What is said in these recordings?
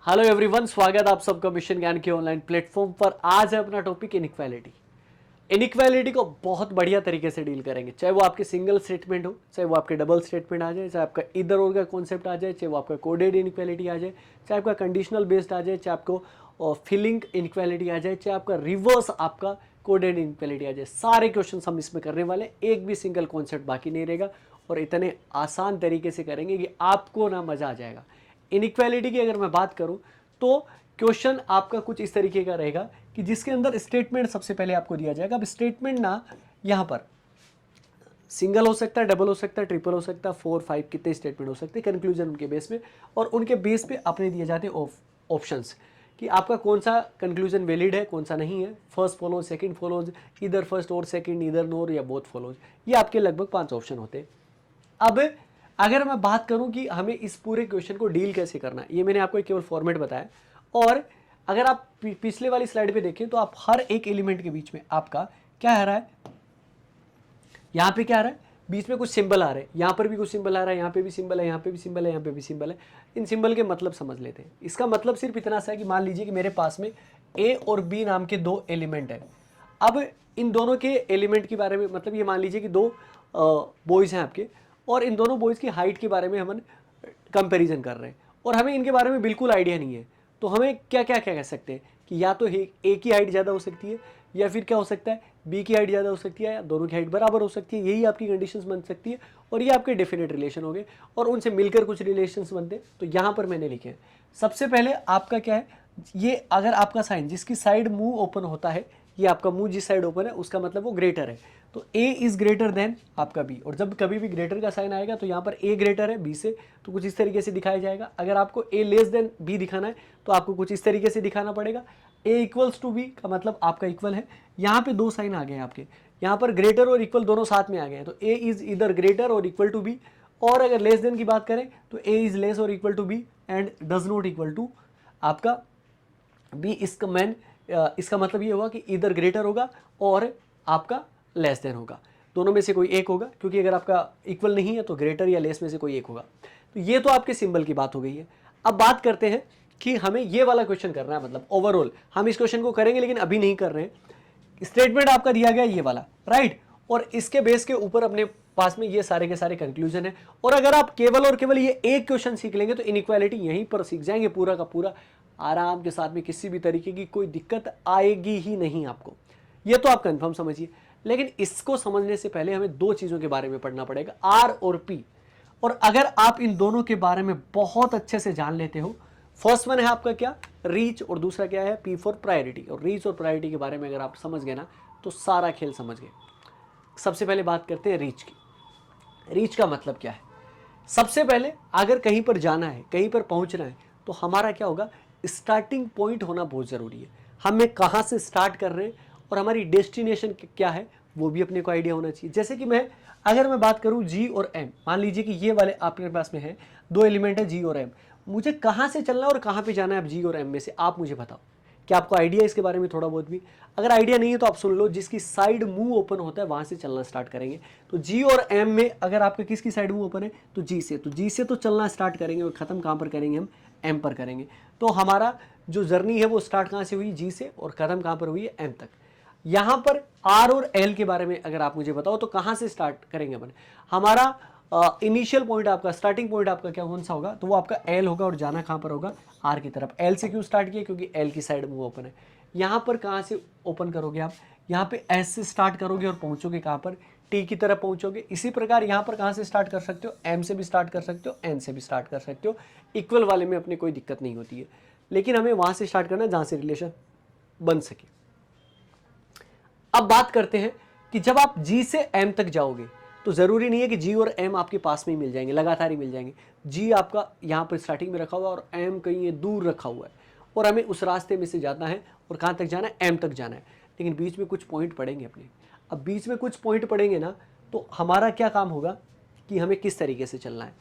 Hello everyone, स्वागत आप सबका मिशन ज्ञान के ऑनलाइन प्लेटफॉर्म पर। आज है अपना टॉपिक इनइक्वालिटी। इनइक्वालिटी को बहुत बढ़िया तरीके से डील करेंगे, चाहे वो आपके सिंगल स्टेटमेंट हो, चाहे वो आपके डबल स्टेटमेंट आ जाए, चाहे आपका इधर और का कॉन्सेप्ट आ जाए, चाहे वो आपका कोडेड इनइक्वालिटी आ जाए, चाहे आपका कंडीशनल बेस्ड आ जाए, चाहे आपको फिलिंग इनइक्वालिटी आ जाए, चाहे आपका रिवर्स आपका कोडेड इनइक्वालिटी आ जाए। सारे क्वेश्चन हम इसमें करने वाले, एक भी सिंगल कॉन्सेप्ट बाकी नहीं रहेगा और इतने आसान तरीके से करेंगे कि आपको ना मजा आ जाएगा। इनइक्वालिटी की अगर मैं बात करूं तो क्वेश्चन आपका कुछ इस तरीके का रहेगा कि जिसके अंदर स्टेटमेंट सबसे पहले आपको दिया जाएगा। अब स्टेटमेंट ना यहां पर सिंगल हो सकता है, डबल हो सकता है, ट्रिपल हो सकता है, 4, 5 कितने स्टेटमेंट हो सकते हैं कंक्लूजन उनके बेस में, और उनके बेस पे अपने दिए जाते हैं ऑप्शंस कि आपका कौन सा कंक्लूजन वैलिड है, कौन सा नहीं है, फर्स्ट फॉलोज, सेकंड फॉलोज, इधर फर्स्ट और सेकंड, इधर नोर या बोथ फॉलोज। ये आपके लगभग 5 ऑप्शन होते हैं। अब अगर मैं बात करूं कि हमें इस पूरे क्वेश्चन को डील कैसे करना है, ये मैंने आपको केवल फॉर्मेट बताया। और अगर आप पिछले वाली स्लाइड पे देखें तो आप हर एक एलिमेंट के बीच में आपका क्या आ रहा है, यहां पे क्या आ रहा है, बीच में कुछ सिंबल आ रहे हैं, यहां पर भी कुछ सिंबल आ रहा है, यहां पे भी सिंबल है, यहां पे भी सिंबल है, यहां पे भी सिंबल है। इन सिंबल के मतलब समझ लेते हैं। इसका मतलब सिर्फ इतना सा है कि मान लीजिए कि मेरे पास में ए और बी नाम के दो एलिमेंट है। अब इन दोनों के एलिमेंट के बारे में, मतलब ये मान लीजिए कि दो बॉयज हैं आपके, और इन दोनों बॉयज की हाइट के बारे में हम कंपैरिजन कर रहे हैं और हमें इनके बारे में बिल्कुल आइडिया नहीं है। तो हमें क्या क्या क्या कह सकते हैं कि या तो ए की हाइट ज़्यादा हो सकती है, या फिर क्या हो सकता है बी की हाइट ज़्यादा हो सकती है, या दोनों की हाइट बराबर हो सकती है। यही आपकी कंडीशंस बन सकती है और ये आपके डेफिनेट रिलेशन हो गए और उनसे मिलकर कुछ रिलेशंस बनते हैं। तो यहाँ पर मैंने लिखे हैं सबसे पहले आपका क्या है, ये अगर आपका साइन जिसकी साइड मुंह ओपन होता है, ये आपका मुंह जिस साइड ओपन है उसका मतलब वो ग्रेटर है। तो ए इज ग्रेटर देन आपका बी, और जब कभी भी ग्रेटर का साइन आएगा तो यहाँ पर ए ग्रेटर है बी से, तो कुछ इस तरीके से दिखाया जाएगा। अगर आपको ए लेस देन बी दिखाना है तो आपको कुछ इस तरीके से दिखाना पड़ेगा। ए इक्वल्स टू बी का मतलब आपका इक्वल है। यहाँ पे दो साइन आ गए हैं आपके, यहाँ पर ग्रेटर और इक्वल दोनों साथ में आ गए हैं, तो ए इज इधर ग्रेटर और इक्वल टू बी। और अगर लेस देन की बात करें तो ए इज लेस और equal to B and does not equal to आपका बी। इसका मतलब ये होगा कि इधर ग्रेटर होगा और आपका लेस देन होगा, दोनों में से कोई एक होगा, क्योंकि अगर आपका इक्वल नहीं है तो ग्रेटर या लेस में से कोई एक होगा। तो ये तो आपके सिंबल की बात हो गई है। अब बात करते हैं कि हमें ये वाला क्वेश्चन करना है, मतलब ओवरऑल हम इस क्वेश्चन को करेंगे लेकिन अभी नहीं कर रहे हैं। स्टेटमेंट आपका दिया गया ये वाला, राइट, और इसके बेस के ऊपर अपने पास में ये सारे के सारे कंक्लूजन है। और अगर आप केवल और केवल ये एक क्वेश्चन सीख लेंगे तो इनइक्वालिटी यहीं पर सीख जाएंगे पूरा का पूरा आराम के साथ में, किसी भी तरीके की कोई दिक्कत आएगी ही नहीं आपको। ये तो आप कंफर्म समझिए। लेकिन इसको समझने से पहले हमें दो चीजों के बारे में पढ़ना पड़ेगा, आर और पी। और अगर आप इन दोनों के बारे में बहुत अच्छे से जान लेते हो, फर्स्ट वन है आपका क्या, रीच, और दूसरा क्या है, पी फॉर प्रायोरिटी। और रीच और प्रायोरिटी के बारे में अगर आप समझ गए ना तो सारा खेल समझ गए। सबसे पहले बात करते हैं रीच की। रीच का मतलब क्या है, सबसे पहले अगर कहीं पर जाना है, कहीं पर पहुंचना है, तो हमारा क्या होगा, स्टार्टिंग पॉइंट होना बहुत ज़रूरी है। हमें कहाँ से स्टार्ट कर रहे हैं और हमारी डेस्टिनेशन क्या है वो भी अपने को आइडिया होना चाहिए। जैसे कि अगर मैं बात करूँ जी और एम, मान लीजिए कि ये वाले आपके पास में है, दो एलिमेंट है जी और एम, मुझे कहाँ से चलना है और कहाँ पे जाना है, अब जी और एम में से आप मुझे बताओ। क्या आपको आइडिया इसके बारे में थोड़ा बहुत भी? अगर आइडिया नहीं है तो आप सुन लो, जिसकी साइड मुंह ओपन होता है वहां से चलना स्टार्ट करेंगे। तो जी और एम में अगर आपके किसकी साइड मुंह ओपन है तो जी से, तो जी से तो चलना स्टार्ट करेंगे और खत्म कहां पर करेंगे, हम एम पर करेंगे। तो हमारा जो जर्नी है वो स्टार्ट कहां से हुई, जी से, और खत्म कहां पर हुई है, एम तक। यहां पर आर और एल के बारे में अगर आप मुझे बताओ तो कहां से स्टार्ट करेंगे अपन। हमारा इनिशियल पॉइंट आपका, स्टार्टिंग पॉइंट आपका क्या कौन सा होगा, तो वो आपका एल होगा, और जाना कहां पर होगा, आर की तरफ। एल से क्यों स्टार्ट किया, क्योंकि एल की साइड मुंह ओपन है। यहां पर कहां से ओपन करोगे आप, यहां पे एस से स्टार्ट करोगे और पहुंचोगे कहां पर, टी की तरफ पहुंचोगे। इसी प्रकार यहां पर कहां से स्टार्ट कर सकते हो, एम से भी स्टार्ट कर सकते हो, एन से भी स्टार्ट कर सकते हो। इक्वल वाले में अपने कोई दिक्कत नहीं होती है, लेकिन हमें वहां से स्टार्ट करना है जहां से रिलेशन बन सके। अब बात करते हैं कि जब आप जी से एम तक जाओगे तो जरूरी नहीं है कि जी और एम आपके पास में ही मिल जाएंगे, लगातार ही मिल जाएंगे। जी आपका यहाँ पर स्टार्टिंग में रखा हुआ है और एम कहीं ये दूर रखा हुआ है, और हमें उस रास्ते में से जाना है। और कहाँ तक जाना है, एम तक जाना है। लेकिन बीच में कुछ पॉइंट पड़ेंगे अपने। अब बीच में कुछ पॉइंट पड़ेंगे ना, तो हमारा क्या काम होगा कि हमें किस तरीके से चलना है।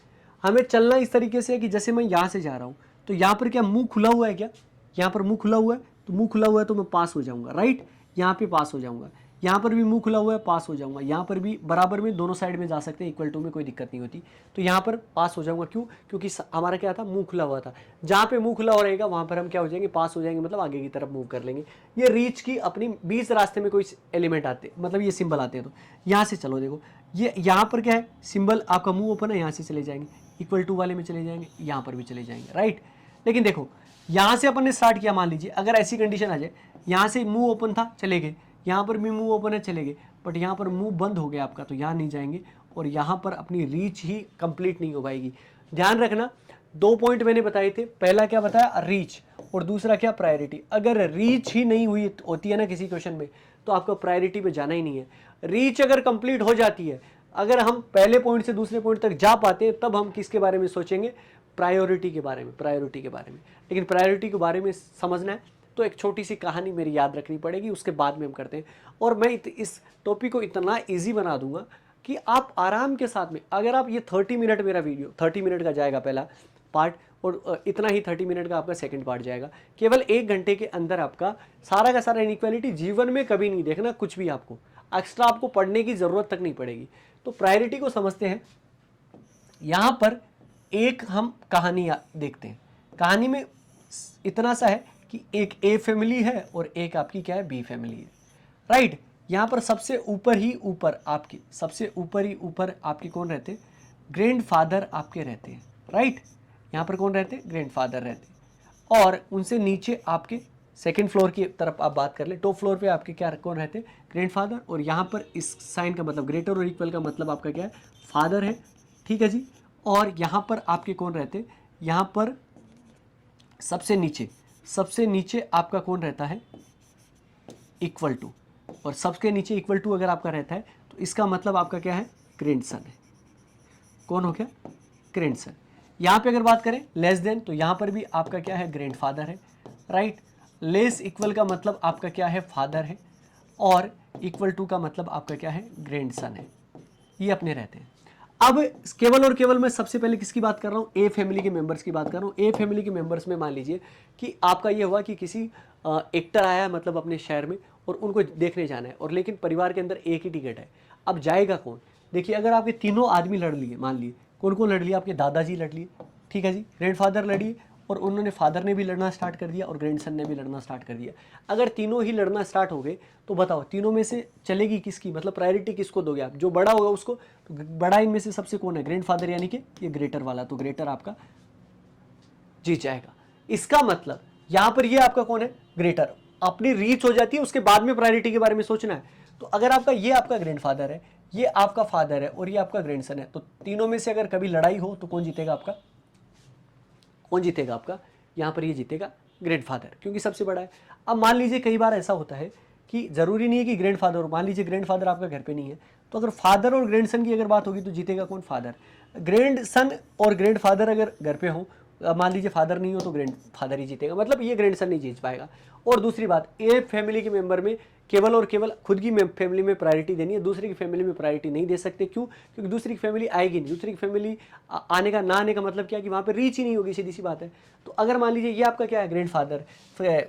हमें चलना इस तरीके से है कि जैसे मैं यहाँ से जा रहा हूँ तो यहाँ पर क्या मुंह खुला हुआ है क्या, यहाँ पर मुंह खुला हुआ है, तो मुंह खुला हुआ है तो मैं पास हो जाऊँगा, राइट, यहाँ पे पास हो जाऊँगा। यहाँ पर भी मुंह खुला हुआ है, पास हो जाऊंगा। यहाँ पर भी बराबर में दोनों साइड में जा सकते हैं, इक्वल टू में कोई दिक्कत नहीं होती। तो यहाँ पर पास हो जाऊंगा, क्यों? क्योंकि हमारा क्या था, मुंह खुला हुआ था। जहाँ पे मुंह खुला हो रहेगा वहाँ पर हम क्या हो जाएंगे, पास हो जाएंगे, मतलब आगे की तरफ मूव कर लेंगे। ये रीच की अपनी बीच रास्ते में कोई एलिमेंट आते, मतलब ये सिंबल आते हैं, तो यहाँ से चलो देखो, ये यहाँ पर क्या है, सिंबल आपका मुंह ओपन है, यहाँ से चले जाएंगे, इक्वल टू वाले में चले जाएंगे, यहाँ पर भी चले जाएंगे, राइट। लेकिन देखो यहाँ से अपन ने स्टार्ट किया, मान लीजिए अगर ऐसी कंडीशन आ जाए, यहाँ से मुंह ओपन था, चले गए, यहाँ पर भी मुंह ओपन है, चले गए, बट यहाँ पर मुंह बंद हो गया आपका, तो यहाँ नहीं जाएंगे और यहाँ पर अपनी रीच ही कंप्लीट नहीं हो पाएगी। ध्यान रखना, 2 पॉइंट मैंने बताए थे, पहला क्या बताया, रीच, और दूसरा क्या, प्रायोरिटी। अगर रीच ही नहीं हुई होती है ना किसी क्वेश्चन में, तो आपको प्रायोरिटी पे जाना ही नहीं है। रीच अगर कंप्लीट हो जाती है, अगर हम पहले पॉइंट से दूसरे पॉइंट तक जा पाते हैं, तब हम किसके बारे में सोचेंगे, प्रायोरिटी के बारे में, प्रायोरिटी के बारे में। लेकिन प्रायोरिटी के बारे में समझना है तो एक छोटी सी कहानी मेरी याद रखनी पड़ेगी, उसके बाद में हम करते हैं। और मैं इस टॉपिक को इतना ईजी बना दूंगा कि आप आराम के साथ में, अगर आप ये 30 मिनट मेरा वीडियो 30 मिनट का जाएगा पहला पार्ट, और इतना ही 30 मिनट का आपका सेकंड पार्ट जाएगा, केवल 1 घंटे के अंदर आपका सारा का सारा इनइक्वालिटी, जीवन में कभी नहीं देखना कुछ भी, आपको एक्स्ट्रा आपको पढ़ने की ज़रूरत तक नहीं पड़ेगी। तो प्रायोरिटी को समझते हैं। यहाँ पर एक हम कहानी देखते हैं। कहानी में इतना सा है कि एक ए फैमिली है और एक आपकी क्या है, बी फैमिली है, राइट। यहाँ पर सबसे ऊपर ही ऊपर आपकी, सबसे ऊपर ही ऊपर आपके कौन रहते हैं, ग्रैंडफादर आपके रहते हैं, राइट। यहाँ पर कौन रहते हैं, ग्रैंडफादर रहते हैं। और उनसे नीचे आपके सेकंड फ्लोर की तरफ आप बात कर ले, टॉप फ्लोर पे आपके क्या कौन रहते हैं, ग्रैंडफादर। और यहाँ पर इस साइन का मतलब ग्रेटर और इक्वल का मतलब आपका क्या है, फादर है, ठीक है जी। और यहाँ पर आपके कौन रहते हैं, यहाँ पर सबसे नीचे आपका कौन रहता है, इक्वल टू। और सबके नीचे इक्वल टू अगर आपका रहता है तो इसका मतलब आपका क्या है, ग्रैंडसन है। कौन हो गया, ग्रैंडसन। यहाँ पे अगर बात करें लेस देन, तो यहाँ पर भी आपका क्या है, ग्रैंडफादर है, राइट। लेस इक्वल का मतलब आपका क्या है, फादर है। और इक्वल टू का मतलब आपका क्या है, ग्रैंडसन है। ये अपने रहते हैं। अब केवल और केवल मैं सबसे पहले किसकी बात कर रहा हूँ, ए फैमिली के मेंबर्स की बात कर रहा हूँ। ए फैमिली के मेंबर्स में मान लीजिए कि आपका ये हुआ कि किसी एक्टर आया है, मतलब अपने शहर में, और उनको देखने जाना है, और लेकिन परिवार के अंदर एक ही टिकट है। अब जाएगा कौन, देखिए अगर आपके तीनों आदमी लड़ लिए, मान लिए कौन कौन लड़ लिया, आपके दादाजी लड़ लिए, ठीक है जी, ग्रैंडफादर लड़िए, और उन्होंने फादर ने भी लड़ना स्टार्ट कर दिया और ग्रैंडसन ने भी लड़ना स्टार्ट कर दिया। अगर तीनों ही लड़ना स्टार्ट हो गए तो बताओ तीनों में से चलेगी किसकी, मतलब प्रायोरिटी किसको दोगे आप, जो बड़ा होगा उसको। तो बड़ा इनमें से सबसे कौन है, ग्रैंडफादर, यानी कि ये ग्रेटर वाला, तो ग्रेटर आपका जीत जाएगा। इसका मतलब यहां पर ये आपका कौन है, ग्रेटर, अपनी रीच हो जाती है, उसके बाद में प्रायोरिटी के बारे में सोचना है। तो अगर आपका ये आपका ग्रैंडफादर है, ये आपका फादर है और ये आपका ग्रैंडसन है, तो तीनों में से अगर कभी लड़ाई हो तो कौन जीतेगा आपका, कौन जीतेगा आपका, यहाँ पर ये जीतेगा ग्रैंडफादर, क्योंकि सबसे बड़ा है। अब मान लीजिए कई बार ऐसा होता है कि जरूरी नहीं है कि ग्रैंडफादर हो, मान लीजिए ग्रैंडफादर आपका घर पे नहीं है, तो अगर फादर और ग्रैंडसन की अगर बात होगी तो जीतेगा कौन, फादर। ग्रैंडसन और ग्रैंडफादर अगर घर पे हो, मान लीजिए फादर नहीं हो तो ग्रैंडफादर ही जीतेगा, मतलब ये ग्रैंडसन नहीं जीत पाएगा। और दूसरी बात, ए फैमिली के मेंबर में केवल और केवल खुद की फैमिली में प्रायोरिटी देनी है, दूसरी की फैमिली में प्रायोरिटी नहीं दे सकते। क्यों, क्योंकि दूसरी की फैमिली आएगी नहीं, दूसरी की फैमिली आने का ना आने का मतलब क्या है कि वहाँ पे रीच ही नहीं होगी, सीधी सी बात है। तो अगर मान लीजिए ये आपका क्या है, ग्रैंडफादर,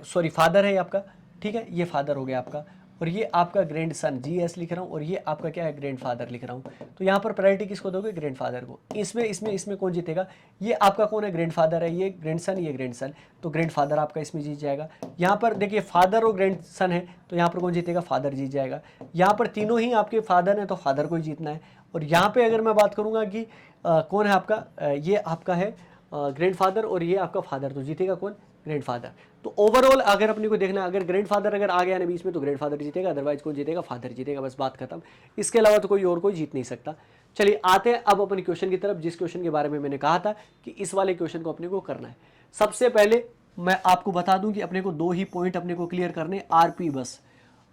सॉरी फादर है आपका, ठीक है, ये फादर हो गया आपका, और ये आपका ग्रैंडसन, GS लिख रहा हूँ, और ये आपका क्या है, ग्रैंडफादर लिख रहा हूँ। तो यहाँ पर प्रायोरिटी किसको दोगे, ग्रैंडफादर को। इसमें कौन जीतेगा, ये आपका कौन है, ग्रैंडफादर है, ये ग्रैंडसन, ये ग्रैंडसन, तो ग्रैंडफादर आपका इसमें जीत जाएगा। यहाँ पर देखिए फादर और ग्रैंडसन है, तो यहाँ पर कौन जीतेगा, फादर जीत जाएगा। यहाँ पर तीनों ही आपके फादर हैं तो फादर को ही जीतना है। और यहाँ पे अगर मैं बात करूँगा कि कौन है आपका, ये आपका है ग्रैंडफादर और ये आपका फादर, तो जीतेगा कौन, ग्रैंडफादर। तो ओवरऑल अगर अपने को देखना, अगर ग्रैंडफादर अगर आ गया ना बीच में तो ग्रैंडफादर जीतेगा, अदरवाइज कौन जीतेगा, फादर जीतेगा, बस बात खत्म। इसके अलावा तो कोई और कोई जीत नहीं सकता। चलिए आते हैं अब अपने क्वेश्चन की तरफ, जिस क्वेश्चन के बारे में मैंने कहा था कि इस वाले क्वेश्चन को अपने को करना है। सबसे पहले मैं आपको बता दूं कि अपने को 2 ही पॉइंट अपने को क्लियर करने, RP बस।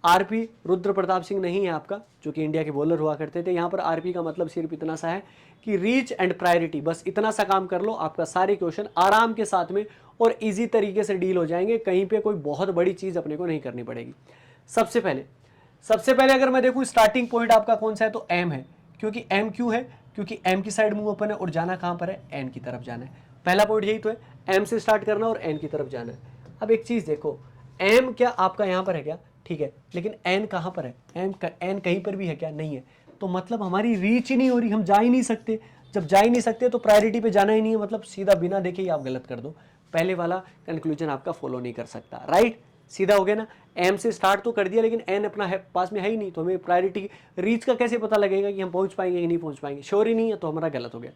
RP रुद्र प्रताप सिंह नहीं है आपका, जो कि इंडिया के बॉलर हुआ करते थे। यहाँ पर RP का मतलब सिर्फ इतना सा है कि रीच एंड प्रायोरिटी, बस इतना सा काम कर लो, आपका सारे क्वेश्चन आराम के साथ में और इजी तरीके से डील हो जाएंगे। कहीं पे कोई बहुत बड़ी चीज़ अपने को नहीं करनी पड़ेगी। सबसे पहले अगर मैं देखूँ स्टार्टिंग पॉइंट आपका कौन सा है, तो M है। क्योंकि M क्यों है, क्योंकि M की साइड मुंह ओपन है और जाना कहाँ पर है, N की तरफ जाना है। पहला पॉइंट यही तो है, M से स्टार्ट करना और N की तरफ जाना है। अब एक चीज़ देखो, M क्या आपका यहाँ पर है क्या, ठीक है, लेकिन एन कहाँ पर है, एन कहीं पर भी है क्या, नहीं है, तो मतलब हमारी रीच ही नहीं हो रही, हम जा ही नहीं सकते। जब जा ही नहीं सकते तो प्रायोरिटी पे जाना ही नहीं है, मतलब सीधा बिना देखे ही आप गलत कर दो, पहले वाला कंक्लूजन आपका फॉलो नहीं कर सकता, राइट। सीधा हो गया ना, एम से स्टार्ट तो कर दिया लेकिन एन अपना है पास में है ही नहीं, तो हमें प्रायोरिटी रीच का कैसे पता लगेगा कि हम पहुंच पाएंगे कि नहीं पहुंच पाएंगे, श्योर ही नहीं है, तो हमारा गलत हो गया।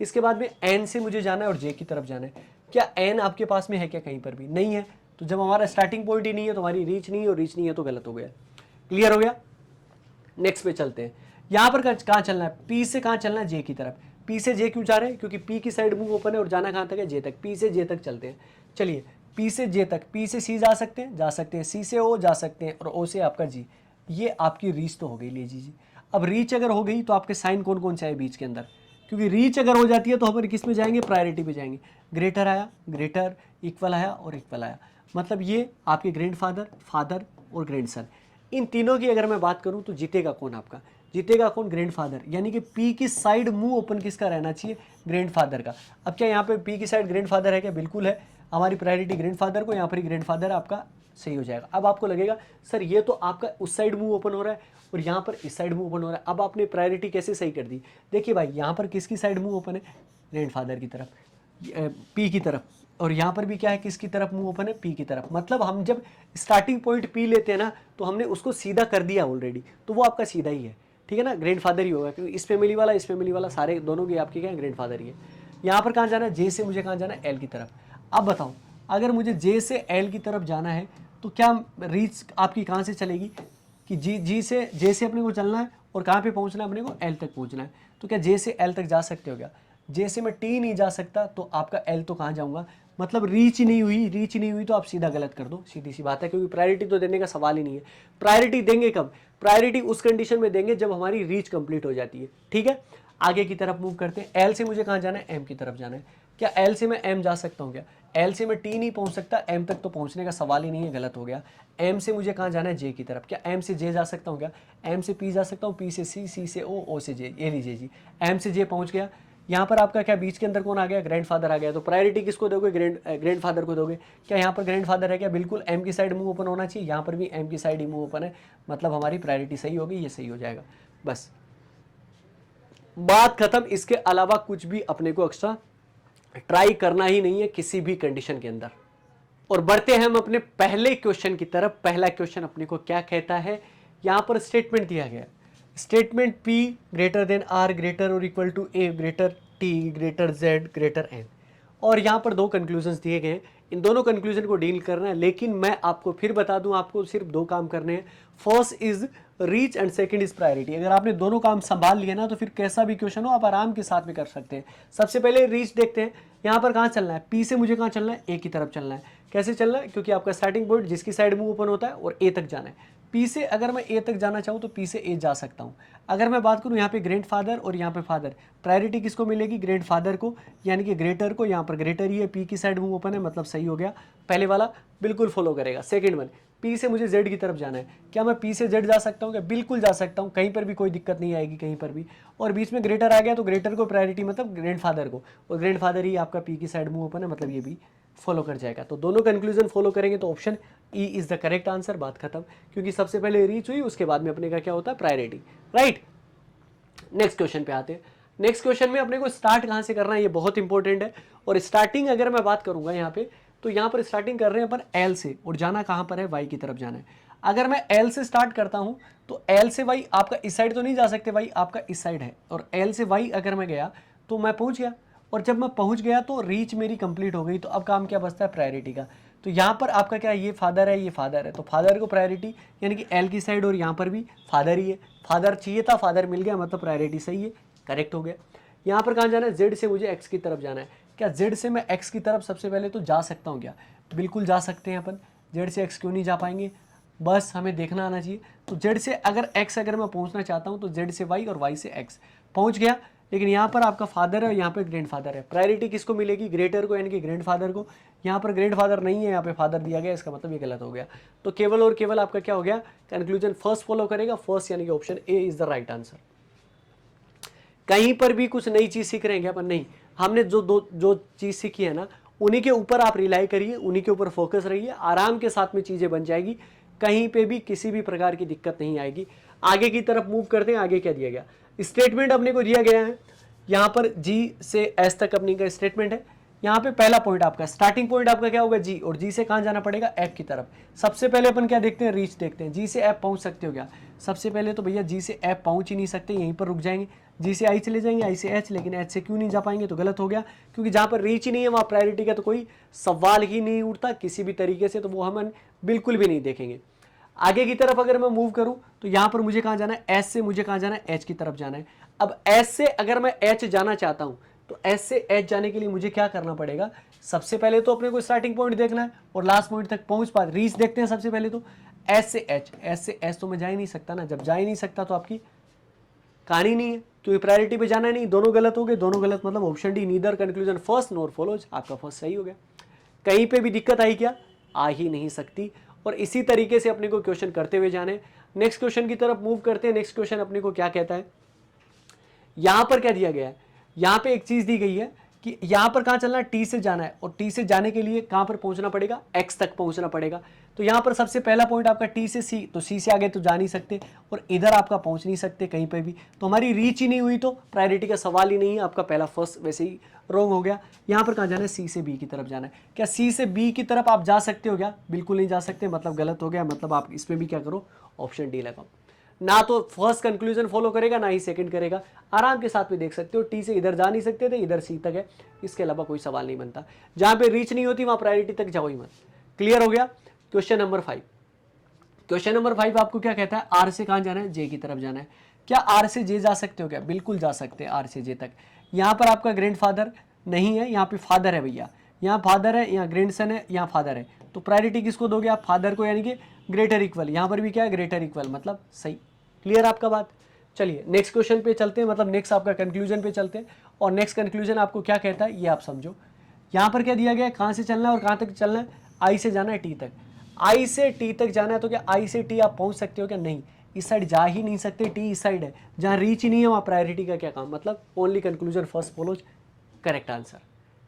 इसके बाद में एन से मुझे जाना है और जे की तरफ जाना है, क्या एन आपके पास में है क्या, कहीं पर भी नहीं है, तो जब हमारा स्टार्टिंग पॉइंट ही नहीं है तो हमारी रीच नहीं है, और रीच नहीं है तो गलत हो गया। क्लियर हो गया, नेक्स्ट पे चलते हैं। यहां पर कहां चलना है, पी से कहां चलना है, जे की तरफ। पी से जे क्यों जा रहे हैं, क्योंकि पी की साइड मूव ओपन है और जाना कहां तक है, जे तक, पी से जे तक चलते हैं। चलिए पी से जे तक, पी से सी जा सकते हैं, सी से ओ जा सकते हैं, और ओ से आपका जी। ये आपकी रीच तो हो गई, लीजिए जी। अब रीच अगर हो गई तो आपके साइन कौन कौन से आए बीच के अंदर, क्योंकि रीच अगर हो जाती है तो हम किस में जाएंगे, प्रायोरिटी पे जाएंगे। ग्रेटर आया, ग्रेटर, इक्वल आया और इक्वल आया, मतलब ये आपके ग्रैंडफादर, फादर और ग्रैंडसन, इन तीनों की अगर मैं बात करूं तो जीतेगा कौन, आपका जीतेगा कौन, ग्रैंडफादर। यानी कि पी की साइड मुंह ओपन किसका रहना चाहिए, ग्रैंडफादर का। अब क्या यहाँ पे पी की साइड ग्रैंडफादर है क्या, बिल्कुल है, हमारी प्रायोरिटी ग्रैंडफादर को, यहाँ पर ही ग्रैंडफादर आपका सही हो जाएगा। अब आपको लगेगा सर ये तो आपका उस साइड मुंह ओपन हो रहा है और यहाँ पर इस साइड मुंह ओपन हो रहा है, अब आपने प्रायोरिटी कैसे सही कर दी। देखिए भाई यहाँ पर किसकी साइड मुंह ओपन है, ग्रैंडफादर की तरफ, पी की तरफ, और यहाँ पर भी क्या है, किसकी तरफ मुंह ओपन है, पी की तरफ। मतलब हम जब स्टार्टिंग पॉइंट पी लेते हैं ना तो हमने उसको सीधा कर दिया ऑलरेडी, तो वो आपका सीधा ही है, ठीक है ना, ग्रैंडफादर ही होगा, क्योंकि इस फैमिली वाला इस फैमिली वाला सारे दोनों के आपके क्या है, ग्रैंडफादर ही है। यहाँ पर कहाँ जाना है, जे से मुझे कहाँ जाना है, एल की तरफ। अब बताओ अगर मुझे जे से एल की तरफ जाना है तो क्या रीच आपकी कहाँ से चलेगी, कि जी से जे से अपने को चलना है और कहाँ पे पहुँचना है अपने को, एल तक पहुँचना है, तो क्या जे से एल तक जा सकते हो क्या, जे से मैं टी नहीं जा सकता तो आपका एल तो कहाँ जाऊँगा, मतलब रीच ही नहीं हुई, रीच ही नहीं हुई तो आप सीधा गलत कर दो, सीधी सी बात है, क्योंकि प्रायोरिटी तो देने का सवाल ही नहीं है। प्रायोरिटी देंगे कब, प्रायोरिटी उस कंडीशन में देंगे जब हमारी रीच कंप्लीट हो जाती है, ठीक है। आगे की तरफ मूव करते हैं, एल से मुझे कहाँ जाना है, एम की तरफ जाना है, क्या एल से मैं एम जा सकता हूँ क्या, एल से मैं टी नहीं पहुँच सकता, एम तक तो पहुँचने का सवाल ही नहीं है, गलत हो गया। एम से मुझे कहाँ जाना है, जे की तरफ, क्या एम से जे जा सकता हूँ क्या, एम से पी जा सकता हूँ, पी से सी, सी से ओ, ओ से जे, ये लीजिए जी, एम से जे पहुँच गया। यहाँ पर आपका क्या बीच के अंदर कौन आ गया, ग्रैंडफादर आ गया, तो प्रायोरिटी किसको दोगे, ग्रैंडफादर को दोगे। क्या यहाँ पर ग्रैंडफादर है क्या, बिल्कुल एम की साइड मुंह ओपन होना चाहिए, यहाँ पर भी एम की साइड ही मुंह ओपन है, मतलब हमारी प्रायोरिटी सही होगी, ये सही हो जाएगा, बस बात खत्म। इसके अलावा कुछ भी अपने को एक्स्ट्रा ट्राई करना ही नहीं है किसी भी कंडीशन के अंदर। और बढ़ते हैं हम अपने पहले क्वेश्चन की तरफ। पहला क्वेश्चन अपने को क्या कहता है, यहां पर स्टेटमेंट दिया गया, statement P greater than R greater और equal to A greater T greater Z greater N, और यहाँ पर दो कंक्लूजन्स दिए गए हैं, इन दोनों कंक्लूजन को डील करना है। लेकिन मैं आपको फिर बता दूं, आपको सिर्फ दो काम करने हैं, first is reach and second is priority. अगर आपने दोनों काम संभाल लिया ना तो फिर कैसा भी क्वेश्चन हो आप आराम के साथ में कर सकते हैं। सबसे पहले रीच देखते हैं, यहाँ पर कहाँ चलना है, पी से मुझे कहाँ चलना है, ए की तरफ चलना है। कैसे चलना है, क्योंकि आपका स्टार्टिंग पॉइंट जिसकी साइड मुंह ओपन होता है और ए तक जाना है। पी से अगर मैं ए तक जाना चाहूँ तो पी से ए जा सकता हूँ। अगर मैं बात करूँ यहाँ पे ग्रैंडफादर और यहाँ पे फादर, प्रायोरिटी किसको मिलेगी, ग्रैंडफादर को, यानी कि ग्रेटर को। यहाँ पर ग्रेटर ही है, पी की साइड मुंह ओपन है, मतलब सही हो गया। पहले वाला बिल्कुल फॉलो करेगा। सेकंड वन, पी से मुझे जेड की तरफ जाना है, क्या मैं पी से जेड जा सकता हूँ क्या, बिल्कुल जा सकता हूँ, कहीं पर भी कोई दिक्कत नहीं आएगी कहीं पर भी। और बीच में ग्रेटर आ गया तो ग्रेटर को प्रायोरिटी, मतलब ग्रैंडफादर को, और ग्रैंडफादर ही आपका पी की साइड मुंह ओपन है, मतलब ये भी फॉलो कर जाएगा। तो दोनों कंक्लूजन फॉलो करेंगे तो option E is the correct answer, बात खत्म। क्योंकि सबसे पहले रीच हुई, उसके बाद में अपने का क्या होता है, प्रायोरिटी, राइट। नेक्स्ट क्वेश्चन पे आते हैं। नेक्स्ट क्वेश्चन में अपने को स्टार्ट कहाँ से करना है, ये बहुत इंपॉर्टेंट है। और स्टार्टिंग अगर मैं बात करूंगा यहाँ पे, तो यहाँ पर स्टार्टिंग कर रहे हैं अपन एल से, और जाना कहाँ पर है, वाई की तरफ जाना है। अगर मैं एल से स्टार्ट करता हूँ तो एल से वाई आपका इस साइड तो नहीं जा सकते, वाई आपका इस साइड है, और एल से वाई अगर मैं गया तो मैं पहुँच गया, और जब मैं पहुँच गया तो रीच मेरी कंप्लीट हो गई। तो अब काम क्या बचता है, प्रायोरिटी का। तो यहाँ पर आपका क्या, ये फादर है, ये फादर है, तो फादर को प्रायोरिटी, यानी कि एल की साइड, और यहाँ पर भी फादर ही है, फादर चाहिए था, फादर मिल गया, मतलब प्रायोरिटी सही है, करेक्ट हो गया। यहाँ पर कहाँ जाना है, जेड से मुझे एक्स की तरफ जाना है। क्या जेड से मैं एक्स की तरफ सबसे पहले तो जा सकता हूँ क्या, बिल्कुल जा सकते हैं अपन। जेड से एक्स क्यों नहीं जा पाएंगे, बस हमें देखना आना चाहिए। तो जेड से अगर एक्स अगर मैं पहुँचना चाहता हूँ तो जेड से वाई और वाई से एक्स पहुँच गया। लेकिन यहाँ पर आपका फादर है और यहाँ पे ग्रैंडफादर है, प्रायोरिटी किसको मिलेगी, ग्रेटर को, यानी कि ग्रैंडफादर को। यहाँ पर ग्रैंडफादर नहीं है, यहाँ पे फादर दिया गया, इसका मतलब ये गलत हो गया। तो केवल और केवल आपका क्या हो गया, कंक्लूजन फर्स्ट फॉलो करेगा, फर्स्ट, यानी कि option A is the right answer. कहीं पर भी कुछ नई चीज सीख रहे हैं अपन, नहीं, हमने जो चीज सीखी है ना, उन्हीं के ऊपर आप रिलाई करिए, उन्हीं के ऊपर फोकस रहिए, आराम के साथ में चीजें बन जाएगी। कहीं पे भी किसी भी प्रकार की दिक्कत नहीं आएगी। आगे की तरफ मूव करते हैं। आगे क्या दिया गया, स्टेटमेंट अपने को दिया गया है, यहाँ पर जी से एस तक अपने का स्टेटमेंट है। यहाँ पे पहला पॉइंट आपका, स्टार्टिंग पॉइंट आपका क्या होगा, जी, और जी से कहाँ जाना पड़ेगा, ऐप की तरफ। सबसे पहले अपन क्या देखते हैं, रीच देखते हैं। जी से ऐप पहुंच सकते हो क्या, सबसे पहले तो भैया जी से ऐप पहुंच ही नहीं सकते, यहीं पर रुक जाएंगे। जी से आई चले जाएंगे, आई से एच, लेकिन एच से क्यों नहीं जा पाएंगे, तो गलत हो गया, क्योंकि जहाँ पर रीच ही नहीं है वहाँ प्रायोरिटी का तो कोई सवाल ही नहीं उठता किसी भी तरीके से, तो वो हम बिल्कुल भी नहीं देखेंगे। आगे की तरफ अगर मैं मूव करूं तो यहां पर मुझे कहां जाना है, एस से मुझे कहां जाना है, एच की तरफ जाना है। अब एस से अगर मैं एच जाना चाहता हूं तो एस से एच जाने के लिए मुझे क्या करना पड़ेगा, सबसे पहले तो अपने को स्टार्टिंग पॉइंट देखना है और लास्ट पॉइंट तक पहुंच पा, रीच देखते हैं सबसे पहले तो। एस से एच, एस से एच तो मैं जा ही नहीं सकता ना, जब जा ही नहीं सकता तो आपकी कहानी नहीं है, क्योंकि प्रायोरिटी पे जाना नहीं। दोनों गलत हो गए, दोनों गलत मतलब option D, neither conclusion first nor follows, आपका फर्स्ट सही हो गया। कहीं पे भी दिक्कत आई क्या, आ ही नहीं सकती। और इसी तरीके से अपने को क्वेश्चन करते हुए जाने। नेक्स्ट क्वेश्चन की तरफ मूव करते हैं। नेक्स्ट क्वेश्चन अपने को क्या कहता है, यहां पर क्या दिया गया है, यहां पे एक चीज दी गई है कि यहां पर कहां चलना है, टी से जाना है, और टी से जाने के लिए कहां पर पहुंचना पड़ेगा, एक्स तक पहुंचना पड़ेगा। तो यहां पर सबसे पहला पॉइंट आपका टी से सी, तो सी से आगे तो जा नहीं सकते और इधर आपका पहुंच नहीं सकते कहीं पे भी, तो हमारी रीच ही नहीं हुई, तो प्रायोरिटी का सवाल ही नहीं है। आपका पहला फर्स्ट वैसे ही रॉन्ग हो गया। यहां पर कहां जाना है, सी से बी की तरफ जाना है। क्या सी से बी की तरफ आप जा सकते हो क्या, बिल्कुल नहीं जा सकते, मतलब गलत हो गया। मतलब आप इसमें भी क्या करो, ऑप्शन डी लगाओ। ना तो फर्स्ट कंक्लूजन फॉलो करेगा, ना ही सेकंड करेगा। आराम के साथ में देख सकते हो, टी से इधर जा नहीं सकते थे, इधर सी तक है, इसके अलावा कोई सवाल नहीं बनता। जहां पे रीच नहीं होती वहां प्रायोरिटी तक जाओ ही मत। क्लियर हो गया। क्वेश्चन नंबर 5, क्वेश्चन नंबर 5 आपको क्या कहता है, आर से कहां जाना है, जे की तरफ जाना है। क्या आर से जे जा सकते हो क्या, बिल्कुल जा सकते हैं आर से जे तक। यहां पर आपका ग्रैंडफादर नहीं है, यहाँ पे फादर है भैया, यहाँ फादर है, यहाँ ग्रैंडसन है, यहाँ फादर है, तो प्रायोरिटी किसको दोगे आप, फादर को, यानी कि ग्रेटर इक्वल। यहाँ पर भी क्या है, ग्रेटर इक्वल, मतलब सही। क्लियर आपका बात। चलिए नेक्स्ट क्वेश्चन पे चलते हैं, मतलब नेक्स्ट आपका कंक्लूजन पे चलते हैं। और नेक्स्ट कंक्लूजन आपको क्या कहता है ये आप समझो। यहाँ पर क्या दिया गया है, कहाँ से चलना है और कहाँ तक चलना है, आई से जाना है टी तक। आई से टी तक जाना है, तो क्या आई से टी आप पहुँच सकते हो क्या, नहीं, इस साइड जा ही नहीं सकते, टी इस साइड है, जहाँ रीच ही नहीं है वहाँ प्रायोरिटी का क्या काम, मतलब only conclusion first follows, correct answer.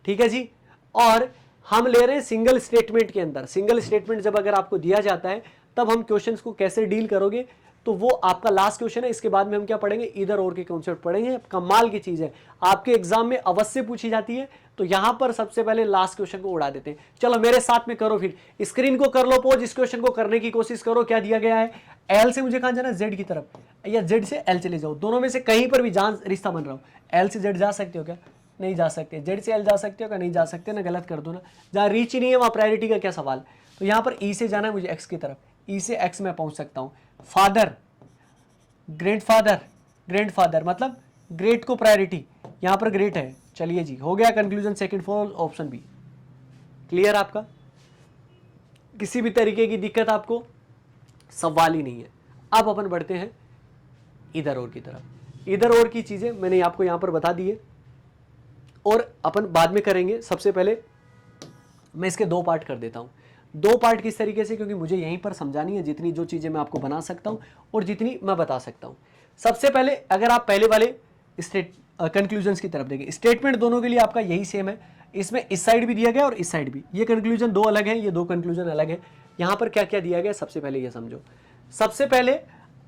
ठीक है जी। और हम ले रहे हैं सिंगल स्टेटमेंट के अंदर। सिंगल स्टेटमेंट जब अगर आपको दिया जाता है तब हम क्वेश्चंस को कैसे डील करोगे, तो वो आपका लास्ट क्वेश्चन है। इसके बाद में हम क्या पढ़ेंगे, इधर और के कॉन्सेप्ट पढ़ेंगे। कमाल की चीज है, आपके एग्जाम में अवश्य पूछी जाती है, तो यहां पर सबसे पहले लास्ट क्वेश्चन को उड़ा देते हैं। चलो मेरे साथ में करो, फिर स्क्रीन को कर लो पॉज, इस क्वेश्चन को करने की कोशिश करो। क्या दिया गया है, एल से मुझे कहां जाना है, जेड की तरफ, या जेड से एल चले जाओ, दोनों में से कहीं पर भी जान रिश्ता बन रहा हो। एल से जेड जा सकते हो क्या, नहीं जा सकते। जेड से एल जा सकते हो क्या, नहीं जा सकते ना, गलत कर दो ना। जहां रीच ही नहीं है वहां प्रायोरिटी का क्या सवाल। तो यहां पर ई से जाना है मुझे एक्स की तरफ, ई से एक्स में पहुंच सकता हूं। फादर, ग्रेटफादर, ग्रैंडफादर मतलब ग्रेट को प्रायोरिटी, यहां पर ग्रेट है। चलिए जी, हो गया conclusion second for option B. Clear आपका, किसी भी तरीके की दिक्कत आपको सवाल ही नहीं है। अब अपन बढ़ते हैं इधर और की तरफ। इधर और की चीजें मैंने आपको यहां पर बता दी है और अपन बाद में करेंगे। सबसे पहले मैं इसके दो पार्ट कर देता हूं। दो पार्ट किस तरीके से, क्योंकि मुझे यहीं पर समझानी है जितनी जो चीजें मैं आपको बना सकता हूं और जितनी मैं बता सकता हूं। सबसे पहले अगर आप पहले वाले कंक्लूजन्स की तरफ देखें, स्टेटमेंट दोनों के लिए आपका यही सेम है। इसमें इस साइड भी दिया गया और इस साइड भी, ये कंक्लूजन दो अलग है, ये दो कंक्लूजन अलग है। यहां पर क्या क्या दिया गया, सबसे पहले ये समझो। सबसे पहले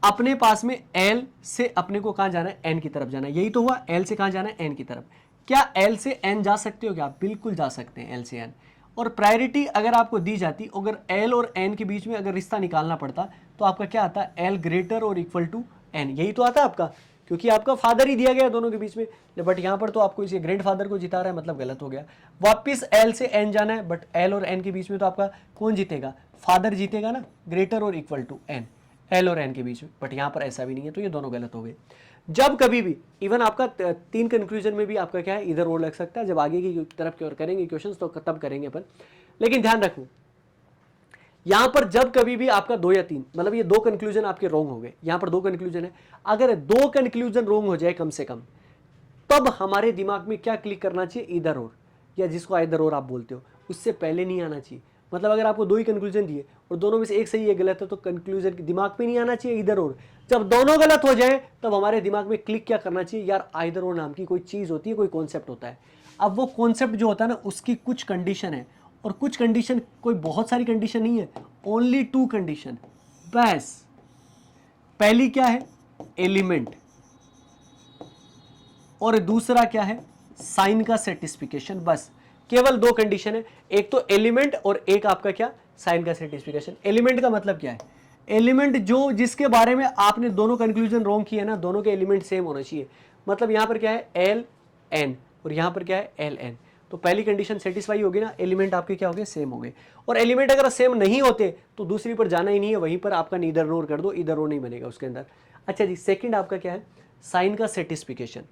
अपने पास में एल से अपने को कहां जाना है, एन की तरफ जाना है। यही तो हुआ, एल से कहां जाना है, एन की तरफ। क्या एल से एन जा सकते हो क्या, बिल्कुल जा सकते हैं एल से एन। और प्रायोरिटी अगर आपको दी जाती, अगर एल और एन के बीच में अगर रिश्ता निकालना पड़ता, तो आपका क्या आता है, एल ग्रेटर और इक्वल टू एन, यही तो आता है आपका, क्योंकि आपका फादर ही दिया गया दोनों के बीच में। बट यहां पर तो आपको इसे ग्रैंड फादर को जिता रहा है, मतलब गलत हो गया। वापिस एल से एन जाना है, बट एल और एन के बीच में तो आपका कौन जीतेगा, फादर जीतेगा ना, ग्रेटर और इक्वल टू एन, एल और एन के बीच में। बट यहां पर ऐसा भी नहीं है, तो ये दोनों गलत हो गए। जब कभी भी इवन आपका तीन कंक्लूजन में भी आपका क्या है, इधर और लग सकता है। जब आगे की तरफ की ओर करेंगे क्वेश्चंस तो तब करेंगे अपन, लेकिन ध्यान रखो यहां पर जब कभी भी आपका दो या तीन, मतलब ये दो कंक्लूजन आपके रॉन्ग हो गए, यहां पर दो कंक्लूजन है, अगर दो कंक्लूजन रॉन्ग हो जाए कम से कम, तब हमारे दिमाग में क्या क्लिक करना चाहिए, इधर और, या जिसको इधर और आप बोलते हो, उससे पहले नहीं आना चाहिए। मतलब अगर आपको दो ही कंक्लूजन दिए और दोनों में से एक सही है गलत है, तो कंक्लूजन दिमाग में नहीं आना चाहिए इधर और। जब दोनों गलत हो जाए तब हमारे दिमाग में क्लिक क्या करना चाहिए, यार इधर और नाम की कोई चीज होती है, कोई कॉन्सेप्ट होता है। अब वो कॉन्सेप्ट जो होता है ना, उसकी कुछ कंडीशन है, और कुछ कंडीशन, कोई बहुत सारी कंडीशन नहीं है, ओनली टू कंडीशन, बस पहली क्या है, एलिमेंट, और दूसरा क्या है, साइन का सेटिस्फिकेशन। बस केवल दो कंडीशन है, एक तो एलिमेंट और एक आपका क्या, साइन का सेटिस्फिकेशन। एलिमेंट का मतलब क्या है, एलिमेंट जो जिसके बारे में आपने दोनों कंक्लूजन रॉन्ग किए ना, दोनों के एलिमेंट सेम होना चाहिए। मतलब यहां पर क्या है, एल एन, और यहां पर क्या है, एल एन। तो पहली कंडीशन सेटिस्फाई होगी ना, एलिमेंट आपके क्या हो गए, सेम हो गए। और एलिमेंट अगर सेम नहीं होते तो दूसरी पर जाना ही नहीं है, वहीं पर आपका नीदर नोर कर दो, इधर रो नहीं बनेगा उसके अंदर। अच्छा जी, सेकंड आपका क्या है, साइन का सेटिस्फिकेशन।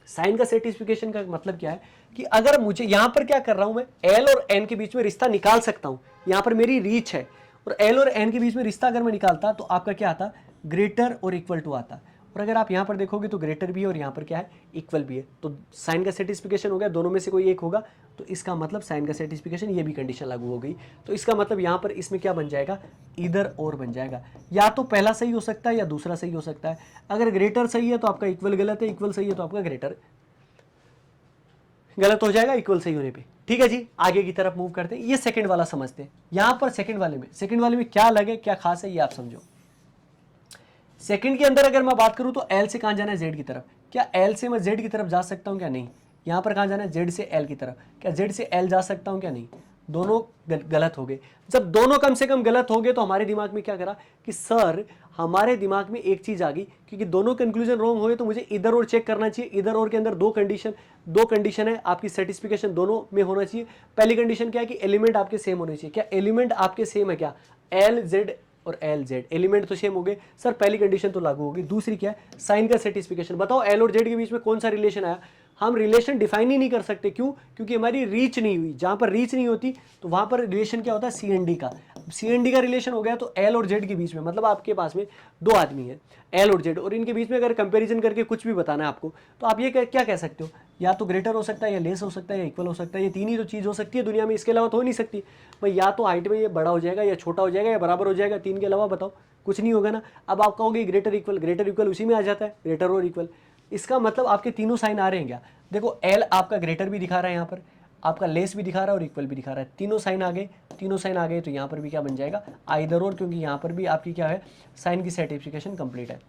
साइन का सेटिस्फिकेशन का मतलब क्या है कि अगर मुझे यहां पर क्या कर रहा हूं मैं, एल और एन के बीच में रिश्ता निकाल सकता हूं, यहां पर मेरी रीच है, और एल और एन के बीच में रिश्ता अगर मैं निकालता तो आपका क्या आता, ग्रेटर और इक्वल टू आता। और अगर आप यहां पर देखोगे तो ग्रेटर भी है और यहां पर क्या है, इक्वल भी है। तो साइन का सेटिस्फिकेशन हो गया, दोनों में से कोई एक होगा, तो इसका मतलब साइन का सेटिस्फिकेशन, ये भी कंडीशन लागू हो गई। तो इसका मतलब यहां पर इसमें क्या बन जाएगा, इधर और बन जाएगा। या तो पहला सही हो सकता है या दूसरा सही हो सकता है। अगर ग्रेटर सही है तो आपका इक्वल गलत है, इक्वल सही है तो आपका ग्रेटर गलत हो जाएगा इक्वल सही होने पे। ठीक है जी, आगे की तरफ मूव करते हैं। ये सेकंड वाला समझते हैं। यहां पर सेकंड वाले में क्या अलग है, क्या खास है, ये आप समझो। सेकंड के अंदर अगर मैं बात करूं तो एल से कहां जाना है, जेड की तरफ। क्या एल से मैं जेड की तरफ जा सकता हूं, क्या नहीं। यहां पर कहां जाना है, जेड से एल की तरफ। क्या जेड से एल जा सकता हूं, क्या नहीं। दोनों गलत हो गए। जब दोनों कम से कम गलत हो गए तो हमारे दिमाग में क्या करा कि सर, हमारे दिमाग में एक चीज आ गई, क्योंकि दोनों कंक्लूजन रॉन्ग हुए तो मुझे इधर और चेक करना चाहिए। इधर और के अंदर दो कंडीशन है, आपकी सर्टिफिकेशन दोनों में होना चाहिए। पहली कंडीशन क्या है कि एलिमेंट आपके सेम होने चाहिए। क्या एलिमेंट आपके सेम है, क्या एल जेड और एल जेड एलिमेंट तो सेम हो गए सर, पहली कंडीशन तो लागू होगी। दूसरी क्या है, साइन का सेटिस्फिकेशन। बताओ एल और जेड के बीच में कौन सा रिलेशन आया। हम रिलेशन डिफाइन ही नहीं कर सकते, क्यों, क्योंकि हमारी रीच नहीं हुई। जहां पर रीच नहीं होती तो वहां पर रिलेशन क्या होता है, सी एन डी का। सी एन डी का रिलेशन हो गया तो एल और जेड के बीच में, मतलब आपके पास में दो आदमी है, एल और जेड, और इनके बीच में अगर कंपैरिजन करके कुछ भी बताना है आपको, तो आप ये क्या कह सकते हो, या तो ग्रेटर हो सकता है, या लेस हो सकता है, या इक्वल हो सकता है। ये तीन ही तो चीज़ हो सकती है दुनिया में, इसके अलावा तो हो नहीं सकती भाई। या तो हाइट में ये बड़ा हो जाएगा, या छोटा हो जाएगा, या बराबर हो जाएगा, तीन के अलावा बताओ, कुछ नहीं होगा ना। अब आप कहोगे ग्रेटर इक्वल उसी में आ जाता है, ग्रेटर और इक्वल। इसका मतलब आपके तीनों साइन आ रहे हैं क्या, देखो एल आपका ग्रेटर भी दिखा रहा है, यहाँ पर आपका लेस भी दिखा रहा है और इक्वल भी दिखा रहा है। तीनों साइन आ गए, तो यहाँ पर भी क्या बन जाएगा, आइदर और, क्योंकि यहाँ पर भी आपकी क्या है, साइन की सर्टिफिकेशन कंप्लीट है।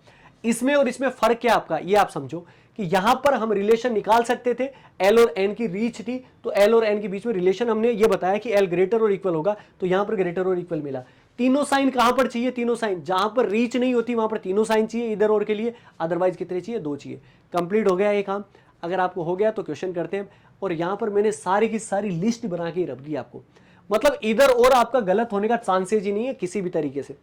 इसमें और इसमें फर्क क्या आपका, ये आप समझो कि यहां पर हम रिलेशन निकाल सकते थे, एल और एन की रीच थी, तो एल और एन के बीच में रिलेशन हमने ये बताया कि एल ग्रेटर और इक्वल होगा, तो यहां पर ग्रेटर और इक्वल मिला। तीनों साइन कहां पर चाहिए, तीनों साइन जहां पर रीच नहीं होती वहां पर तीनों साइन चाहिए इधर और के लिए, अदरवाइज कितने चाहिए, दो चाहिए। कंप्लीट हो गया ये काम। अगर आपको हो गया तो क्वेश्चन करते हैं। और यहां पर मैंने सारी की सारी लिस्ट बना के रख दी आपको, मतलब इधर और आपका गलत होने का चांसेज ही नहीं है किसी भी तरीके से।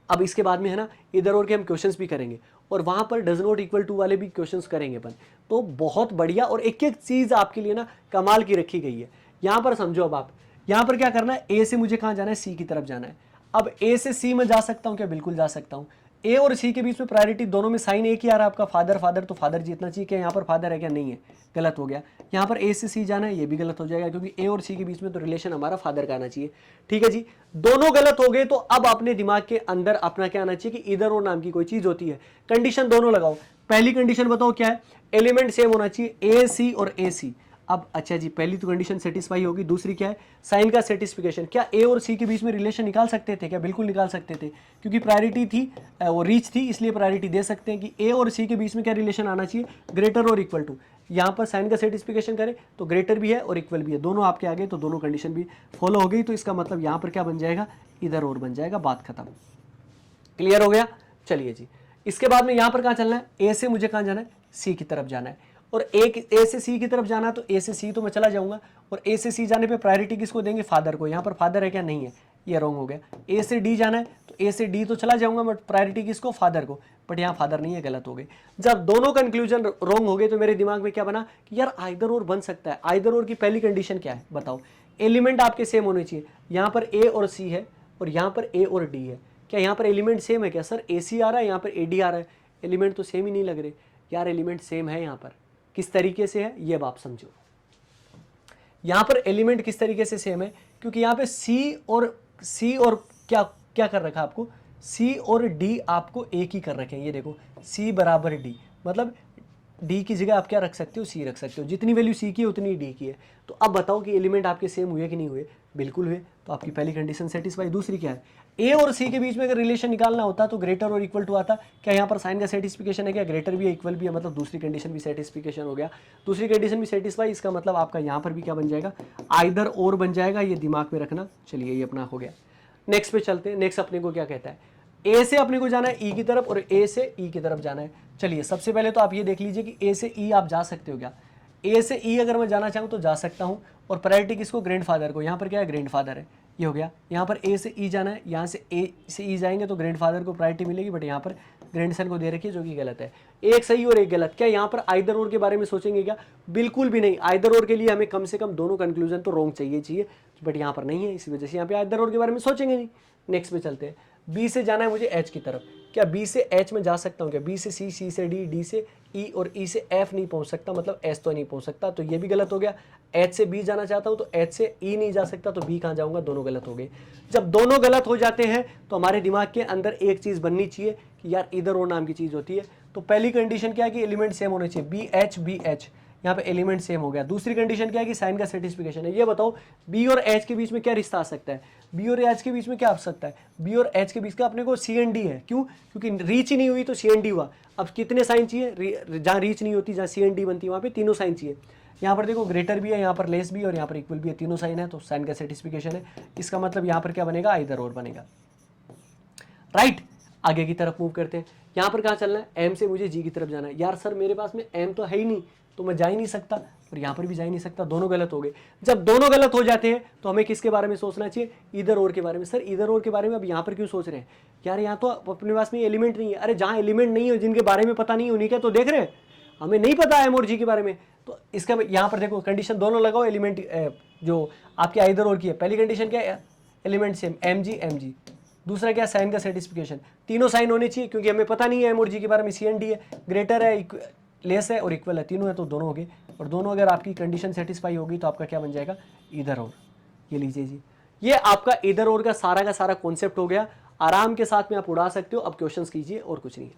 अब इसके बाद में है ना, इधर और के हम क्वेश्चंस भी करेंगे, और वहां पर डज नॉट इक्वल टू वाले भी क्वेश्चंस करेंगे अपन। तो बहुत बढ़िया, और एक एक चीज आपके लिए ना कमाल की रखी गई है। यहां पर समझो, अब आप यहां पर क्या करना है, ए से मुझे कहां जाना है, सी की तरफ जाना है। अब ए से सी में जा सकता हूं क्या, बिल्कुल जा सकता हूं। ए और सी के बीच में प्रायोरिटी, दोनों में साइन एक ही आ रहा है आपका, फादर, तो फादर जीतना चाहिए। क्या यहाँ पर फादर है, क्या नहीं है, गलत हो गया। यहाँ पर ए से सी जाना है, ये भी गलत हो जाएगा, क्योंकि ए और सी के बीच में तो रिलेशन हमारा फादर का आना चाहिए। ठीक है जी, दोनों गलत हो गए, तो अब अपने दिमाग के अंदर अपना क्या आना चाहिए कि इधर और नाम की कोई चीज होती है। कंडीशन दोनों लगाओ। पहली कंडीशन बताओ क्या है, एलिमेंट सेम होना चाहिए, ए सी और ए सी। अब अच्छा जी, पहली तो कंडीशन सेटिस्फाई होगी। दूसरी क्या है, साइन का सेटिस्फिकेशन। क्या ए और सी के बीच में रिलेशन निकाल सकते थे, क्या बिल्कुल निकाल सकते थे, क्योंकि प्रायोरिटी थी, वो रीच थी, इसलिए प्रायोरिटी दे सकते हैं कि ए और सी के बीच में क्या रिलेशन आना चाहिए, ग्रेटर और इक्वल टू। यहाँ पर साइन का सेटिस्फिकेशन करें तो ग्रेटर भी है और इक्वल भी है, दोनों आपके आगे, तो दोनों कंडीशन भी फॉलो हो गई। तो इसका मतलब यहाँ पर क्या बन जाएगा, इधर और बन जाएगा, बात खत्म। क्लियर हो गया। चलिए जी, इसके बाद में यहाँ पर कहाँ चलना है, ए से मुझे कहाँ जाना है, सी की तरफ जाना है। और ए से सी की तरफ जाना, तो ए से सी तो मैं चला जाऊंगा, और ए से सी जाने पे प्रायोरिटी किसको देंगे, फादर को। यहाँ पर फादर है क्या, नहीं है, ये रॉन्ग हो गया। ए से डी जाना है, तो ए से डी तो चला जाऊंगा, बट प्रायोरिटी किसको, फादर को, बट यहाँ फादर नहीं है, गलत हो गई। जब दोनों कंक्लूजन रॉन्ग हो गए तो मेरे दिमाग में क्या बना कि यार आइदर और बन सकता है। आइदर और की पहली कंडीशन क्या है बताओ, एलिमेंट आपके सेम होने चाहिए। यहाँ पर ए और सी है, और यहाँ पर ए और डी है। क्या यहाँ पर एलिमेंट सेम है क्या, सर ए सी आ रहा है, यहाँ पर ए डी आ रहा है, एलिमेंट तो सेम ही नहीं लग रहे। यार एलिमेंट सेम है, यहाँ पर किस तरीके से है ये आप समझो। यहां पर एलिमेंट किस तरीके से सेम है, क्योंकि यहां पे सी और क्या क्या कर रखा है आपको, सी और डी आपको एक ही कर रखे हैं। ये देखो सी बराबर डी, मतलब डी की जगह आप क्या रख सकते हो, सी रख सकते हो। जितनी वैल्यू सी की है उतनी डी की है। तो अब बताओ कि एलिमेंट आपके सेम हुए कि नहीं हुए, बिल्कुल हुए, तो आपकी पहली कंडीशन सेटिस्फाई। दूसरी क्या है, ए और सी के बीच में अगर रिलेशन निकालना होता तो ग्रेटर और इक्वल टू आता, क्या यहाँ पर साइन का सेटिस्फिकेशन है, क्या ग्रेटर भी है इक्वल भी है, मतलब दूसरी कंडीशन भी सेटिस्फिकेशन हो गया, दूसरी कंडीशन भी सेटिस्फाई। इसका मतलब आपका यहाँ पर भी क्या बन जाएगा, आइदर और बन जाएगा, ये दिमाग में रखना। चलिए ये अपना हो गया। नेक्स्ट पे चलते हैं। नेक्स्ट अपने को क्या कहता है, ए से अपने को जाना है ई की तरफ और ए से ई की तरफ जाना है। चलिए सबसे पहले तो आप ये देख लीजिए कि ए से ई आप जा सकते हो क्या, ए से ई अगर मैं जाना चाहूँ तो जा सकता हूँ, और प्रायोरिटी किसको, ग्रैंडफादर को। यहाँ पर क्या है, ग्रैंडफादर है, ये हो गया। यहाँ पर ए से ई जाना है, यहाँ से ए से ई जाएंगे तो ग्रैंडफादर को प्रायोरिटी मिलेगी, बट यहाँ पर ग्रैंडसन को दे रखी है, जो कि गलत है। एक सही और एक गलत। क्या यहाँ पर आइदर और के बारे में सोचेंगे क्या, बिल्कुल भी नहीं। आइदर और के लिए हमें कम से कम दोनों कंक्लूजन तो रॉन्ग चाहिए, बट यहाँ पर नहीं है, इसी वजह से यहाँ पे आइदर और के बारे में सोचेंगे नहीं। नेक्स्ट पे चलते हैं। बी से जाना है मुझे एच की तरफ, क्या बी से एच में जा सकता हूँ क्या, बी से सी, सी से डी, डी से ई और ई से एफ नहीं पहुँच सकता, मतलब एस तो नहीं पहुँच सकता, तो ये भी गलत हो गया। एच से बी जाना चाहता हूँ तो एच से ई नहीं जा सकता, तो बी कहाँ जाऊँगा, दोनों गलत हो गए। जब दोनों गलत हो जाते हैं तो हमारे दिमाग के अंदर एक चीज़ बननी चाहिए कि यार इधर और नाम की चीज़ होती है। तो पहली कंडीशन क्या है कि एलिमेंट सेम होने चाहिए, बी एच, यहाँ पे एलिमेंट सेम हो गया। दूसरी कंडीशन क्या है कि साइन का सेटिस्फिकेशन है। ये बताओ बी और एच के बीच में क्या रिश्ता आ सकता है, बी और एच के बीच में क्या आ सकता है, बी और एच के बीच का अपने को सी एन डी है। क्यों, क्योंकि रीच ही नहीं हुई तो सी एन डी हुआ। अब कितने साइन चाहिए, जहाँ रीच नहीं होती, जहाँ सी एन डी बनती है, वहाँ पे तीनों साइन चाहिए। यहाँ पर देखो ग्रेटर भी है, यहाँ पर लेस भी है और यहाँ पर इक्वल भी है, तीनों साइन है, तो साइन का सेटिस्फिकेशन है। इसका मतलब यहाँ पर क्या बनेगा, आइदर और बनेगा। राइट, आगे की तरफ मूव करते हैं। यहाँ पर कहाँ चलना है, एम से मुझे जी की तरफ जाना है। यार सर मेरे पास में एम तो है ही नहीं, तो मैं जा ही नहीं सकता, और यहाँ पर भी जा ही नहीं सकता, दोनों गलत हो गए। जब दोनों गलत हो जाते हैं तो हमें किसके बारे में सोचना चाहिए, इधर और के बारे में। सर इधर और के बारे में अब यहाँ पर क्यों सोच रहे हैं, यार यहाँ तो अपने पास में एलिमेंट नहीं है। अरे जहाँ एलिमेंट नहीं है, जिनके बारे में पता नहीं उन्हीं का तो देख रहे हैं, हमें नहीं पता एम और जी के बारे में। तो इसका यहाँ पर देखो कंडीशन दोनों लगाओ, एलिमेंट जो आपके इधर और की है। पहली कंडीशन क्या है, एलिमेंट सेम, एम जी। दूसरा क्या, साइन का सर्टिफिकेशन, तीनों साइन होने चाहिए, क्योंकि हमें पता नहीं है एम और जी के बारे में। सी एन डी है, ग्रेटर है, लेस है और इक्वल है, तीनों है तो दोनों हो गए। और दोनों अगर आपकी कंडीशन सेटिस्फाई होगी तो आपका क्या बन जाएगा, इधर और। ये लीजिए जी, ये आपका इधर और का सारा कॉन्सेप्ट हो गया। आराम के साथ में आप उड़ा सकते हो। अब क्वेश्चंस कीजिए, और कुछ नहीं है,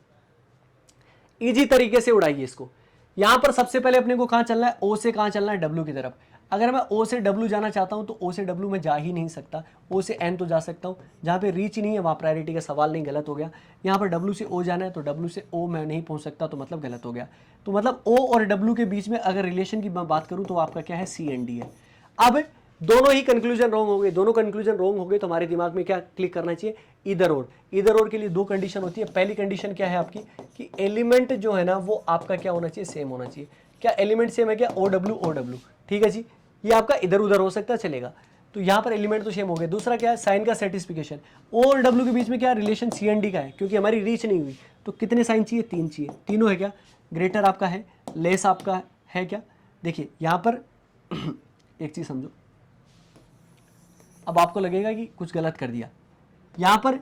इजी तरीके से उड़ाइए इसको। यहां पर सबसे पहले अपने को कहां चलना है, ओ से कहां चलना है, डब्ल्यू की तरफ। अगर मैं ओ से डब्ल्यू जाना चाहता हूं तो ओ से डब्ल्यू में जा ही नहीं सकता, ओ से एन तो जा सकता हूं। जहां पे रीच नहीं है वहां प्रायोरिटी का सवाल नहीं, गलत हो गया। यहां पर डब्ल्यू से ओ जाना है तो डब्ल्यू से ओ मैं नहीं पहुंच सकता, तो मतलब गलत हो गया। तो मतलब ओ और डब्ल्यू के बीच में अगर रिलेशन की मैं बात करूं तो आपका क्या है, सी एन डी है। अब दोनों ही कंक्लूजन रॉन्ग हो गए, दोनों कंक्लूजन रॉन्ग हो गए, तो हमारे दिमाग में क्या क्लिक करना चाहिए, इधर और। इधर और के लिए दो कंडीशन होती है। पहली कंडीशन क्या है आपकी, कि एलिमेंट जो है ना वो आपका क्या होना चाहिए, सेम होना चाहिए। क्या एलिमेंट सेम है क्या, ओ डब्ल्यू, ठीक है जी। ये आपका इधर उधर हो सकता है, चलेगा। तो यहाँ पर एलिमेंट तो सेम हो गए। दूसरा क्या है, साइन का सेटिस्फिकेशन, ओ और डब्ल्यू के बीच में क्या रिलेशन, सी एन डी का है, क्योंकि हमारी रीच नहीं हुई। तो कितने साइन चाहिए, तीन चाहिए, तीनों है क्या, ग्रेटर आपका है, लेस आपका है क्या। देखिए यहाँ पर एक चीज समझो, अब आपको लगेगा कि कुछ गलत कर दिया। यहाँ पर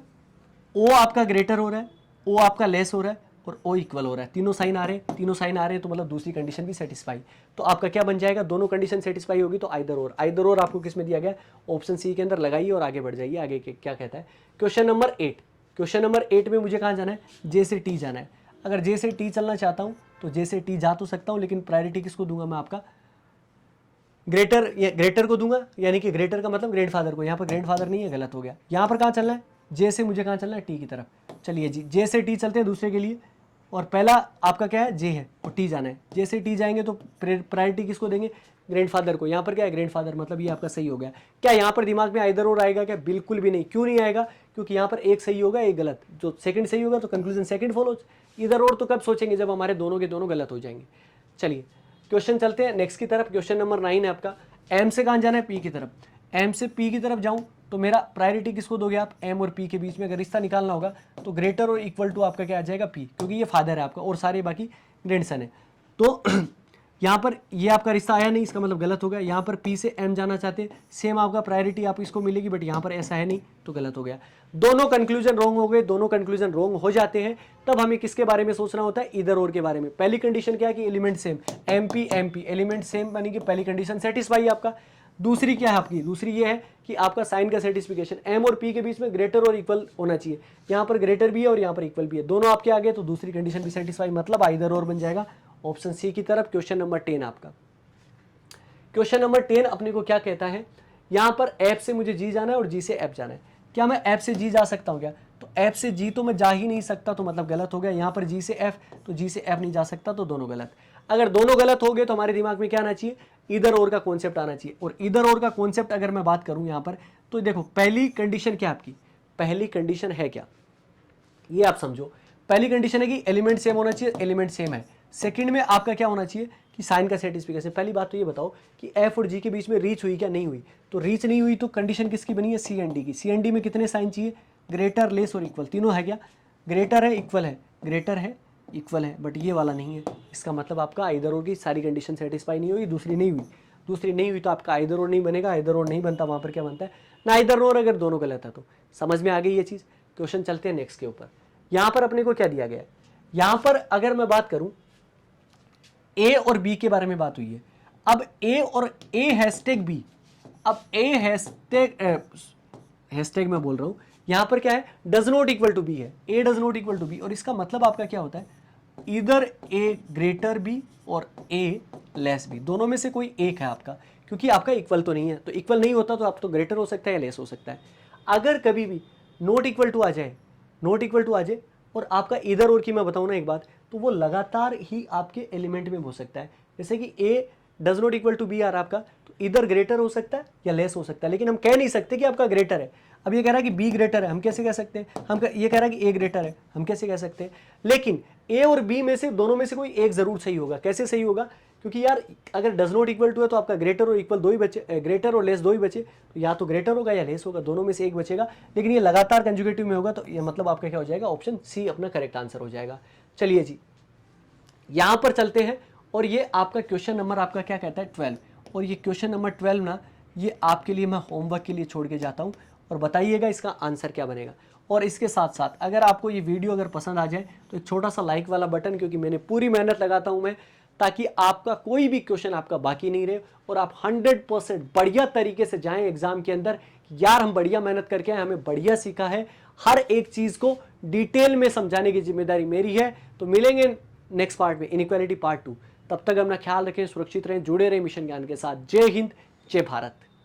ओ आपका ग्रेटर हो रहा है, ओ आपका लेस हो रहा है और ओ इक्वल हो रहा है, तीनों साइन आ रहे हैं, तीनों साइन आ रहे हैं, तो मतलब दूसरी कंडीशन भी सेटिस्फाई। तो आपका क्या बन जाएगा, दोनों कंडीशन सेटिस्फाई होगी तो आइदर और। आइदर और आपको किस में दिया गया, ऑप्शन सी के अंदर लगाइए और आगे बढ़ जाइए। आगे क्या कहता है, क्वेश्चन नंबर 8। क्वेश्चन नंबर 8 में मुझे कहाँ जाना है, जे से टी जाना है। अगर जे से टी चलना चाहता हूँ तो जे से टी जा तो सकता हूँ, लेकिन प्रायोरिटी किसको दूंगा मैं, आपका ग्रेटर को दूंगा, यानी कि ग्रेटर का मतलब ग्रैंडफादर को। यहाँ पर ग्रैंडफादर नहीं है, गलत हो गया। यहाँ पर कहाँ चलना है, जे से मुझे कहाँ चलना है, टी की तरफ। चलिए जी, जे से टी चलते हैं दूसरे के लिए, और पहला आपका क्या है, जे है और टी जाना है। जे से टी जाएंगे तो प्रायोरिटी किसको देंगे, ग्रैंडफादर को। यहाँ पर क्या है, ग्रैंडफादर, मतलब ये आपका सही हो गया। क्या यहाँ पर दिमाग में आइदर और आएगा क्या, बिल्कुल भी नहीं। क्यों नहीं आएगा, क्योंकि यहाँ पर एक सही होगा एक गलत, जो सेकंड सही होगा तो कंक्लूजन सेकंड फॉलो। इधर और तो कब सोचेंगे, जब हमारे दोनों के दोनों गलत हो जाएंगे। चलिए क्वेश्चन चलते हैं नेक्स्ट की तरफ। क्वेश्चन नंबर 9 है आपका, एम से कहाँ जाना है, पी की तरफ। एम से पी की तरफ जाऊँ तो मेरा प्रायोरिटी किसको दोगे आप, एम और पी के बीच में अगर रिश्ता निकालना होगा तो ग्रेटर और इक्वल टू आपका क्या आ जाएगा, पी, क्योंकि ये फादर है आपका और सारे बाकी ग्रैंडसन है। तो यहाँ पर ये आपका रिश्ता आया नहीं, इसका मतलब गलत हो गया। यहाँ पर पी से एम जाना चाहते, सेम आपका प्रायोरिटी आप इसको मिलेगी, बट यहाँ पर ऐसा है नहीं, तो गलत हो गया। दोनों कंक्लूजन रॉन्ग हो गए। दोनों कंक्लूजन रॉन्ग हो जाते हैं तब हमें किसके बारे में सोचना होता है, इधर और के बारे में। पहली कंडीशन क्या है कि element same, M P element same, यानी कि पहली कंडीशन सेटिस्फाई आपका। दूसरी क्या है आपकी, दूसरी ये है कि आपका साइन का सर्टिफिकेशन, एम और पी के बीच में ग्रेटर और इक्वल होना चाहिए। यहाँ पर ग्रेटर भी है और यहाँ पर इक्वल भी है, दोनों आपके आगे, तो दूसरी कंडीशन भी सेटिस्फाई, मतलब आइदर और बन जाएगा, ऑप्शन सी की तरफ। क्वेश्चन नंबर 10 आपका। क्वेश्चन नंबर 10 अपने को क्या कहता है यहाँ पर एफ से मुझे जी जाना है और जी से एफ जाना है। क्या मैं एफ से जी जा सकता हूँ क्या? तो एफ से जी तो मैं जा ही नहीं सकता, तो मतलब गलत हो गया। यहाँ पर जी से एफ, तो जी से एफ नहीं जा सकता, तो दोनों गलत। अगर दोनों गलत हो गए तो हमारे दिमाग में क्या आना चाहिए? इधर और का कॉन्सेप्ट आना चाहिए। और इधर और का कॉन्सेप्ट अगर मैं बात करूं यहाँ पर, तो देखो पहली कंडीशन क्या आपकी, पहली कंडीशन है क्या, ये आप समझो। पहली कंडीशन है कि एलिमेंट सेम होना चाहिए, एलिमेंट सेम है। सेकंड में आपका क्या होना चाहिए कि साइन का सेटिस्फिकेशन। पहली बात तो ये बताओ कि एफ और जी के बीच में रीच हुई क्या? नहीं हुई। तो रीच नहीं हुई तो कंडीशन किसकी बनी है? सी एंड डी की। सी एंड डी में कितने साइन चाहिए? ग्रेटर, लेस और इक्वल, तीनों है क्या? ग्रेटर है, इक्वल है, ग्रेटर है, इक्वल है, बट ये वाला नहीं है। इसका मतलब आपका आइदर और की सारी कंडीशन सेटिस्फाई नहीं हुई, दूसरी नहीं हुई। दूसरी नहीं हुई तो आपका आइदर और नहीं बनेगा, आइदर और नहीं बनता, वहाँ पर क्या बनता है? ना इधर और, अगर दोनों गलत है तो। समझ में आ गई ये चीज़? क्वेश्चन चलते हैं नेक्स्ट के ऊपर। यहां पर अपने को क्या दिया गया है? यहां पर अगर मैं बात करूं, ए और बी के बारे में बात हुई है। अब ए और ए हैशटैग बी, अब ए हैशटैग मैं बोल रहा हूं, यहां पर क्या है? Does not equal to B है, A does not equal to B. और इसका मतलब आपका क्या होता है? इधर ए ग्रेटर बी और ए लेस बी, दोनों में से कोई एक है आपका, क्योंकि आपका इक्वल तो नहीं है। तो इक्वल नहीं होता तो आप तो ग्रेटर हो सकता है या लेस हो सकता है। अगर कभी भी नॉट इक्वल टू आ जाए, नॉट इक्वल टू आ जाए और आपका इधर और की मैं बताऊं ना एक बात, तो वो लगातार ही आपके एलिमेंट में हो सकता है। जैसे कि A does not equal to B आ रहा आपका, तो इधर ग्रेटर हो सकता है या लेस हो सकता है, लेकिन हम कह नहीं सकते कि आपका ग्रेटर है। अब ये कह रहा है कि बी ग्रेटर है, हम कैसे कह सकते हैं? ये कह रहा है कि ए ग्रेटर है, हम कैसे कह सकते हैं? लेकिन ए और बी में से, दोनों में से कोई एक जरूर सही होगा। कैसे सही होगा? क्योंकि यार अगर डज नॉट इक्वल टू है तो आपका ग्रेटर और इक्वल दो ही बचे, ग्रेटर और लेस दो ही बचे, तो या तो ग्रेटर होगा या लेस होगा, दोनों में से एक बचेगा। लेकिन ये लगातार कंजुगेटिव में होगा, तो ये मतलब आपका क्या हो जाएगा? ऑप्शन सी अपना करेक्ट आंसर हो जाएगा। चलिए जी, यहां पर चलते हैं। और ये आपका क्वेश्चन नंबर आपका क्या कहता है? 12। और ये क्वेश्चन नंबर 12 ना, ये आपके लिए मैं होमवर्क के लिए छोड़ के जाता हूं, और बताइएगा इसका आंसर क्या बनेगा। और इसके साथ साथ अगर आपको ये वीडियो अगर पसंद आ जाए तो एक छोटा सा लाइक वाला बटन, क्योंकि मैंने पूरी मेहनत लगाता हूं मैं, ताकि आपका कोई भी क्वेश्चन आपका बाकी नहीं रहे और आप 100% बढ़िया तरीके से जाएं एग्जाम के अंदर। यार हम बढ़िया मेहनत करके आए, हमें बढ़िया सीखा है, हर एक चीज को डिटेल में समझाने की जिम्मेदारी मेरी है। तो मिलेंगे नेक्स्ट पार्ट में, इनइक्वालिटी पार्ट 2। तब तक अपना ख्याल रखें, सुरक्षित रहें, जुड़े रहें मिशन ज्ञान के साथ। जय हिंद, जय भारत।